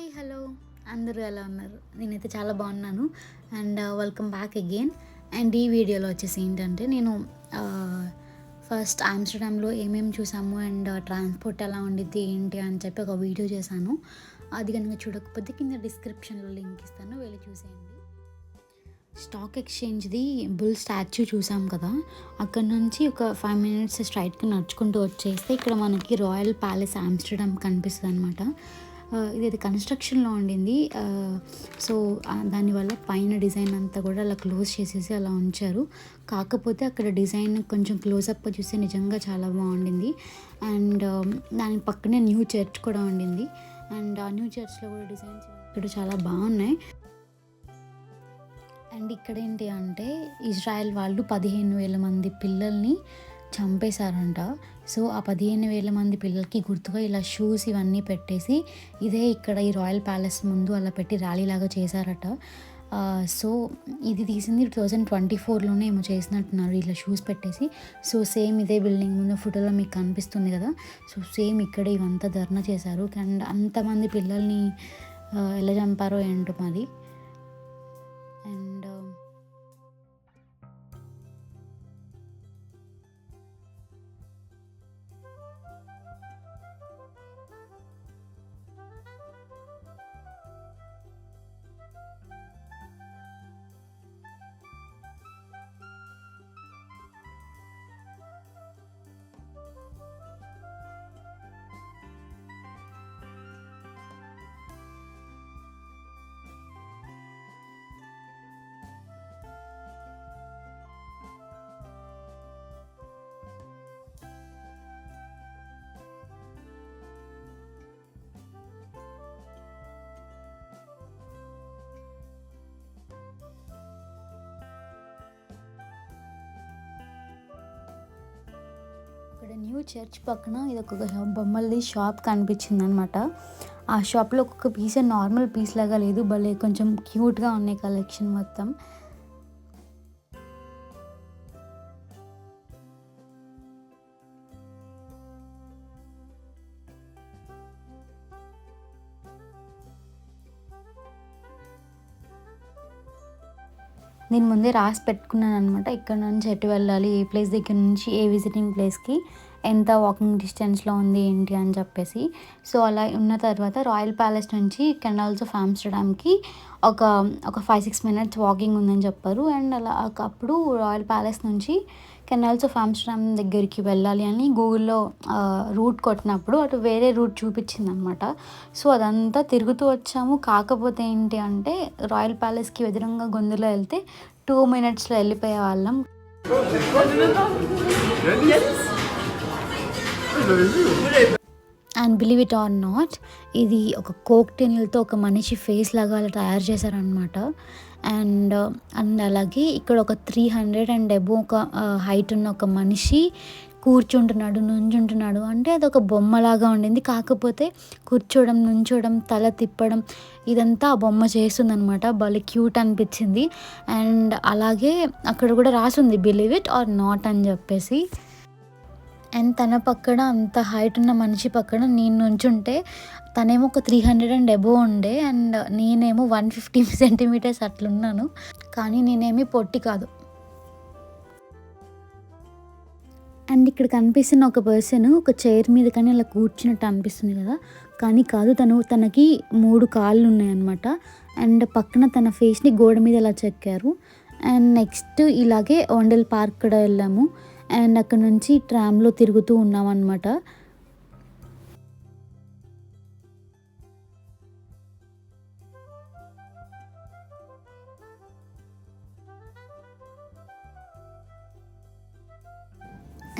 Hi hello అందరూ ఎలా ఉన్నారు? నేనైతే చాలా బాగున్నాను. And welcome back again. And ఈ వీడియోలో వచ్చేసి ఏంటంటే నేను ఫస్ట్ ఆమ్స్టర్డామ్లో ఏమేమి చూసాము అండ్ ట్రాన్స్పోర్ట్ ఎలా ఉండిద్ది ఏంటి అని చెప్పి ఒక వీడియో చేశాను. అది కనుక చూడకపోతే కింద డిస్క్రిప్షన్లో లింక్ ఇస్తాను, వెళ్ళి చూసేయండి. స్టాక్ ఎక్స్చేంజ్ది బుల్ స్టాచ్యూ చూసాం కదా, అక్కడ నుంచి ఒక 5 minutes స్ట్రైట్గా నడుచుకుంటూ వచ్చేస్తే ఇక్కడ మనకి రాయల్ ప్యాలెస్ ఆమ్స్టర్డామ్ కనిపిస్తుంది అనమాట. ఇది కన్స్ట్రక్షన్లో ఉండింది. సో దానివల్ల పైన డిజైన్ అంతా కూడా అలా క్లోజ్ చేసేసి అలా ఉంచారు. కాకపోతే అక్కడ డిజైన్ కొంచెం క్లోజప్ చూస్తే నిజంగా చాలా బాగుండింది. అండ్ దాని పక్కనే న్యూ చర్చ్ కూడా ఉండింది. అండ్ ఆ న్యూ చర్చ్లో కూడా డిజైన్స్ ఇక్కడ చాలా బాగున్నాయి. అండ్ ఇక్కడ ఏంటి అంటే ఇజ్రాయెల్ వాళ్ళు 15,000 మంది పిల్లల్ని చంపేశారంట. సో ఆ 15,000 మంది పిల్లలకి గుర్తుగా ఇలా షూస్ ఇవన్నీ పెట్టేసి ఇదే ఇక్కడ ఈ రాయల్ ప్యాలెస్ ముందు అలా పెట్టి ర్యాలీలాగా చేశారట. సో ఇది తీసింది 2024లోనే ఏమో చేసినట్టున్నారు ఇలా షూస్ పెట్టేసి. సో సేమ్ ఇదే బిల్డింగ్ ముందు ఫోటోలో మీకు కనిపిస్తుంది కదా, సో సేమ్ ఇక్కడ ఇవంతా ధర్నా చేశారు. అండ్ అంతమంది పిల్లల్ని ఎలా చంపారో ఏంటో మరి. అండ్ ఇక్కడ న్యూ చర్చ్ పక్కన ఇది ఒక బొమ్మలది షాప్ కనిపించింది అనమాట. ఆ షాప్లో ఒక్కొక్క పీస్ నార్మల్ పీస్ లాగా లేదు, భలే కొంచెం క్యూట్గా ఉన్నాయి కలెక్షన్ మొత్తం. నేను ముందే రాసి పెట్టుకున్నాను అనమాట, ఇక్కడ నుంచి ఎటు వెళ్ళాలి, ఏ ప్లేస్ దగ్గర నుంచి ఏ విజిటింగ్ ప్లేస్కి ఎంత వాకింగ్ డిస్టెన్స్లో ఉంది ఏంటి అని చెప్పేసి. సో అలా ఉన్న తర్వాత రాయల్ ప్యాలెస్ నుంచి కెనాల్స్ ఆఫ్ ఆమ్స్టర్డామ్కి ఒక ఒక 5-6 minutes వాకింగ్ ఉందని చెప్పారు. అండ్ అలా అప్పుడు రాయల్ ప్యాలెస్ నుంచి కెనాల్స్ ఆఫ్ ఆమ్స్టర్డామ్ దగ్గరికి వెళ్ళాలి అని గూగుల్లో రూట్ కొట్టినప్పుడు అటు వేరే రూట్ చూపించింది అనమాట. సో అదంతా తిరుగుతూ వచ్చాము. కాకపోతే ఏంటి అంటే రాయల్ ప్యాలెస్కి ఎదురుగా గొంతులో వెళ్తే 2 minutesలో వెళ్ళిపోయే వాళ్ళం. And believe it or not, ఇది ఒక కోక్ టిన్లతో ఒక మనిషి ఫేస్ లాగా అలా తయారు చేశారనమాట. అండ్ అలాగే ఇక్కడ ఒక 300 and above ఒక హైట్ ఉన్న ఒక మనిషి కూర్చుంటున్నాడు, నుంచుంటున్నాడు. అంటే అది ఒక బొమ్మలాగా ఉండింది. కాకపోతే కూర్చోవడం, నుంచోవడం, తల తిప్పడం ఇదంతా ఆ బొమ్మ చేస్తుందనమాట. భలే క్యూట్ అనిపించింది. అండ్ అలాగే అక్కడ కూడా రాసుంది బిలీవ్ ఇట్ ఆర్ నాట్ అని చెప్పేసి. అండ్ తన పక్కన అంత హైట్ ఉన్న మనిషి పక్కన నేను నుంచుంటే తనేమో ఒక 300 and above ఉండే, అండ్ నేనేమో 150 centimeters అట్లున్నాను. కానీ నేనేమి పొట్టి కాదు. అండ్ ఇక్కడ కనిపిస్తున్న ఒక పర్సన్ ఒక చైర్ మీద కానీ అలా కూర్చున్నట్టు అనిపిస్తుంది కదా, కానీ కాదు, తనకి 3 కాళ్ళు ఉన్నాయన్నమాట. అండ్ పక్కన తన ఫేస్ని గోడ మీద అలా చెక్కారు. అండ్ నెక్స్ట్ ఇలాగే వండల్ పార్క్ కూడా వెళ్ళాము. అండ్ అక్కడ నుంచి ట్రామ్లో తిరుగుతూ ఉన్నామన్నమాట.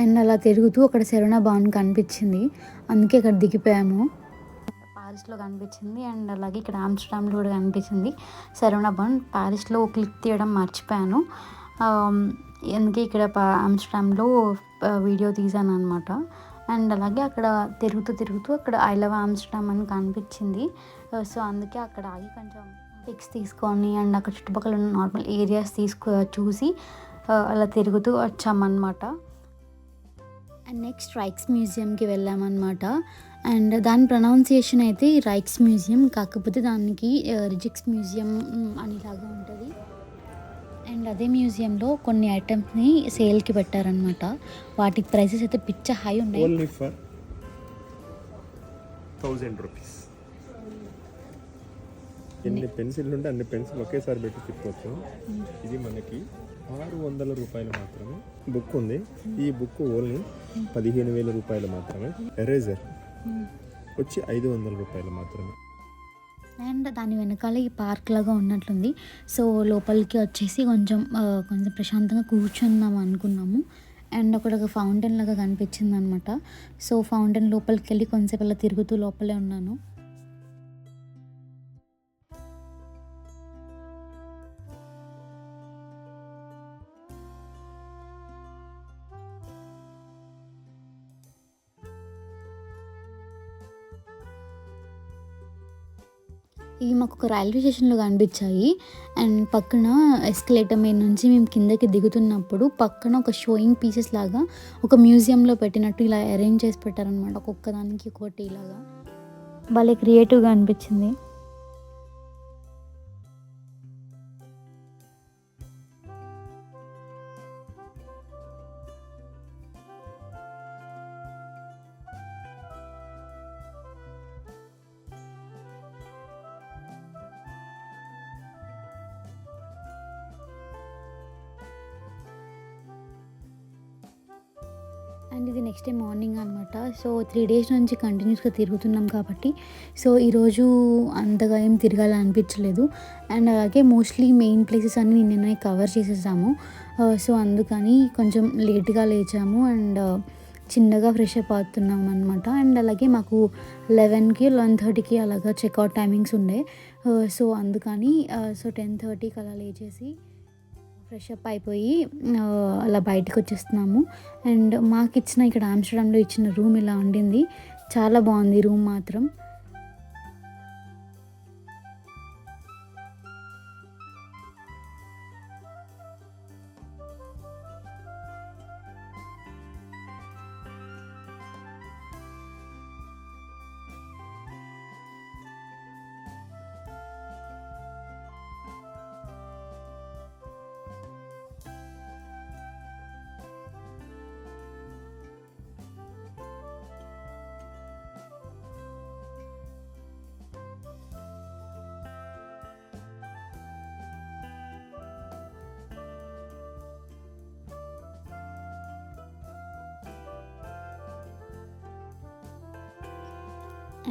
అండ్ అలా తిరుగుతూ అక్కడ శరవణ భవన్ కనిపించింది, అందుకే అక్కడ దిగిపోయాము. ప్యారిస్లో కనిపించింది. అండ్ అలాగే ఇక్కడ ఆమ్స్టర్డామ్లో కూడా కనిపించింది శరవణ భవన్. ప్యారిస్లో క్లిక్ తీయడం మర్చిపోయాను, అందుకే ఇక్కడ ఆమ్స్టర్డామ్లో వీడియో తీసాను అనమాట. అండ్ అలాగే అక్కడ తిరుగుతూ అక్కడ ఐ లవ్ ఆమ్స్టర్డామ్ అని కనిపించింది. సో అందుకే అక్కడ ఆగి కొంచెం పిక్స్ తీసుకొని అండ్ అక్కడ చుట్టుపక్కల ఉన్న నార్మల్ ఏరియాస్ చూసి అలా తిరుగుతూ వచ్చామన్నమాట. అండ్ నెక్స్ట్ రైక్స్ మ్యూజియంకి వెళ్ళామన్నమాట. అండ్ దాని ప్రొనౌన్సియేషన్ అయితే రైక్స్ మ్యూజియం, కాకపోతే దానికి రిజిక్స్ మ్యూజియం అనేలాగా ఉంటుంది. అండ్ అదే మ్యూజియంలో కొన్ని ఐటమ్స్ని సేల్కి పెట్టారనమాట. వాటి ప్రైసెస్ అయితే పిచ్చ హై ఉన్నాయి. Only for 1000 rupees. ఎన్ని పెన్సిల్ ఉంటే అన్ని పెన్సిల్ ఒకేసారి పెట్టి తిప్పవచ్చు. ఇది మనకి 600 రూపాయలు మాత్రమే బుక్ ఉంది. ఈ బుక్ ఓన్లీ 15,000 రూపాయలు మాత్రమే. ఎరేజర్ వచ్చి 500 రూపాయలు మాత్రమే. అండ్ దాని వెనకాల ఈ పార్క్ లాగా ఉన్నట్లుంది. సో లోపలికి వచ్చేసి కొంచెం ప్రశాంతంగా కూర్చుందాం అనుకున్నాము. అండ్ అక్కడ ఒక ఫౌంటైన్ లాగా కనిపించింది అనమాట. సో ఫౌంటైన్ లోపలికి వెళ్ళి కొంచెంసేపు అలా తిరుగుతూ లోపలే ఉన్నాను. ఇవి మాకు ఒక రైల్వే స్టేషన్లో కనిపించాయి. అండ్ పక్కన ఎస్కలేటర్ మీద నుంచి మేము కిందకి దిగుతున్నప్పుడు పక్కన ఒక షోయింగ్ పీసెస్ లాగా ఒక మ్యూజియంలో పెట్టినట్టు ఇలా అరేంజ్ చేసి పెట్టారనమాట. ఒక్కొక్కదానికి ఒకటి ఇలాగా భలే క్రియేటివ్గా అనిపించింది. అండ్ ఇది నెక్స్ట్ డే మార్నింగ్ అనమాట. సో 3 days నుంచి కంటిన్యూస్గా తిరుగుతున్నాం కాబట్టి సో ఈరోజు అంతగా ఏం తిరగాలనిపించలేదు. అండ్ అలాగే మోస్ట్లీ మెయిన్ ప్లేసెస్ అన్నీ నిన్ననే కవర్ చేసేసాము. సో అందుకని కొంచెం లేట్గా లేచాము అండ్ చిన్నగా ఫ్రెష్ అప్ అవుతున్నాం అనమాట. అండ్ అలాగే మాకు 11కి 11:30కి అలాగా చెక్అవుట్ టైమింగ్స్ ఉండే. సో అందుకని 10:30కి అలా లేచేసి ఫ్రెష్ అప్ అయిపోయి అలా బయటకు వచ్చేస్తున్నాము. అండ్ మాకు ఇచ్చిన ఇక్కడ ఆమ్స్టర్డామ్లో ఇచ్చిన రూమ్ ఇలా ఉండింది. చాలా బాగుంది రూమ్ మాత్రం.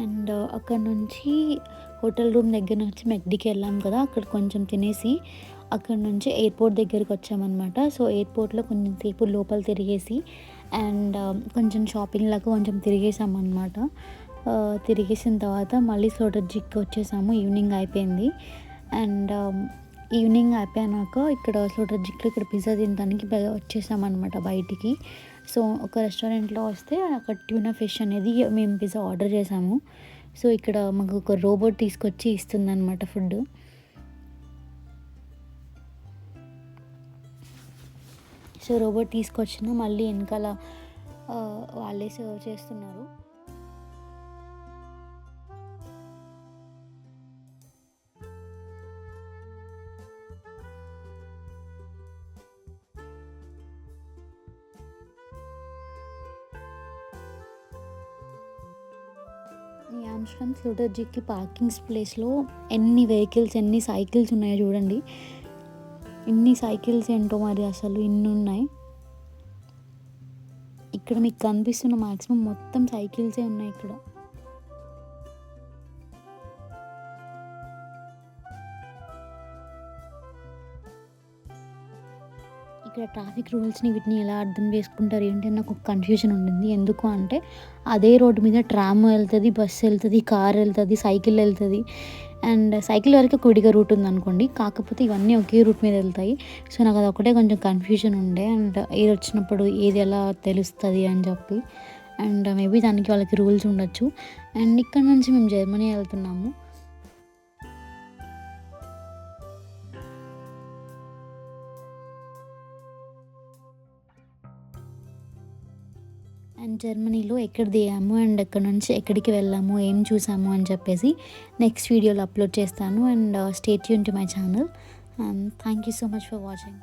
అండ్ అక్కడ నుంచి హోటల్ రూమ్ దగ్గర నుంచి మెక్డీకి వెళ్ళాం కదా, అక్కడ కొంచెం తినేసి అక్కడ నుంచి ఎయిర్పోర్ట్ దగ్గరికి వచ్చామన్నమాట. సో ఎయిర్పోర్ట్లో కొంచెం సేపు లోపల తిరిగేసి అండ్ కొంచెం షాపింగ్ లాగా కొంచెం తిరిగేసామన్నమాట. తిరిగేసిన తర్వాత మళ్ళీ స్లోటర్జికి వచ్చేసాము. ఈవినింగ్ అయిపోయింది. అండ్ ఈవినింగ్ అయిపోయాక ఇక్కడ స్లోటర్జిక్లో ఇక్కడ పిజ్జా తినడానికి వచ్చేసామన్నమాట బయటికి. సో ఒక రెస్టారెంట్లో వస్తే అక్కడ ట్యూనా ఫిష్ అనేది మేము పిజ్జా ఆర్డర్ చేసాము. సో ఇక్కడ మాకు ఒక రోబోట్ తీసుకొచ్చి ఇస్తుందన్నమాట ఫుడ్. సో రోబోట్ తీసుకొచ్చిన మళ్ళీ వెనకాల వాళ్ళే సర్వ్ చేస్తున్నారు. ఈ ఆమ్స్టర్డామ్ స్లోటర్జిక్కి పార్కింగ్స్ ప్లేస్లో ఎన్ని వెహికల్స్ ఎన్ని సైకిల్స్ ఉన్నాయో చూడండి. ఇన్ని సైకిల్స్ ఏంటో మరి అసలు ఇన్ని ఉన్నాయి. ఇక్కడ మీకు కనిపిస్తున్న మ్యాక్సిమం మొత్తం సైకిల్సే ఉన్నాయి ఇక్కడ. ఇక్కడ ట్రాఫిక్ రూల్స్ని వీటిని ఎలా అర్థం చేసుకుంటారు ఏంటి అని నాకు ఒక కన్ఫ్యూజన్ ఉండింది. ఎందుకు అంటే అదే రోడ్డు మీద ట్రామ్ వెళ్తుంది, బస్సు వెళ్తుంది, కార్ వెళ్తుంది, సైకిల్ వెళ్తుంది. అండ్ సైకిల్ వరకు ఒక విడిగా రూట్ ఉంది అనుకోండి, కాకపోతే ఇవన్నీ ఒకే రూట్ మీద వెళ్తాయి. సో నాకు అది ఒకటే కొంచెం కన్ఫ్యూజన్ ఉండే. అండ్ ఏది వచ్చినప్పుడు ఏది ఎలా తెలుస్తుంది అని చెప్పి. అండ్ మేబీ దానికి వాళ్ళకి రూల్స్ ఉండొచ్చు. అండ్ ఇక్కడ నుంచి మేము జర్మనీ వెళ్తున్నాము. అండ్ అండ్ జర్మనీలో ఎక్కడ దిగాము అండ్ ఎక్కడ నుంచి ఎక్కడికి వెళ్ళాము ఏం చూసాము అని చెప్పేసి నెక్స్ట్ వీడియోలో అప్లోడ్ చేస్తాను. And stay tune to my channel and thank you so much for watching.